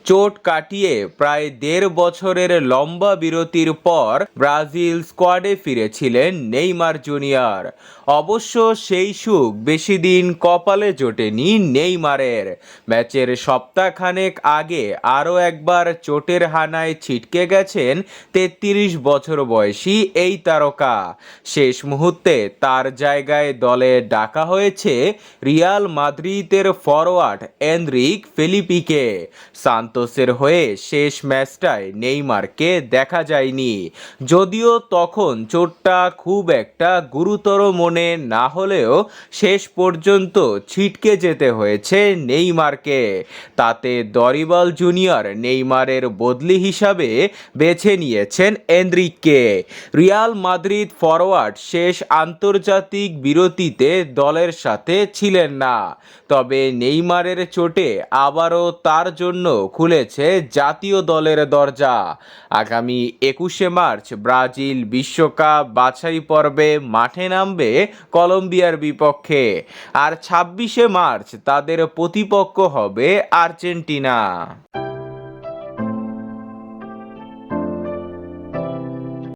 চোট কাটিয়ে প্রায় ১.৫ বছরের লম্বা বিরতির পর ব্রাজিল স্কোয়াডে ফিরেছিলেন নেইমার জুনিয়র। অবশ্য সেই সুখ বেশি দিন কপালে জোটেনি নেইমারের। ম্যাচের সপ্তাহখানেক আগে আরও একবার চোটের হানায় ছিটকে গেছেন ৩৩ বছর বয়সী এই তারকা। শেষ মুহূর্তে তার জায়গায় দলে ডাকা হয়েছে রিয়াল মাদ্রিদের ফরোয়ার্ড এনরিক ফেলিপিকে। সান্তোসের হয়ে শেষ ম্যাচটায় নেইমারকে দেখা যায়নি, যদিও তখন চোটটা খুব একটা গুরুতর মনে না হলেও শেষ পর্যন্ত ছিটকে যেতে হয়েছে নেইমারকে। তাতে দরিবল জুনিয়র নেইমারের বদলি হিসাবে বেছে নিয়েছেন এনরিককে। রিয়াল মাদ্রিদ ফরোয়ার্ড শেষ আন্তর্জাতিক বিরতিতে দলের সাথে ছিলেন না, তবে নেইমারের চোটে আবারও তার জন্য খুলেছে জাতীয় দলের দরজা। আগামী ২১শে মার্চ ব্রাজিল বিশ্বকাপ বাছাই পর্বে মাঠে নামবে কলম্বিয়ার বিপক্ষে, আর ২৬শে মার্চ তাদের প্রতিপক্ষ হবে আর্জেন্টিনা।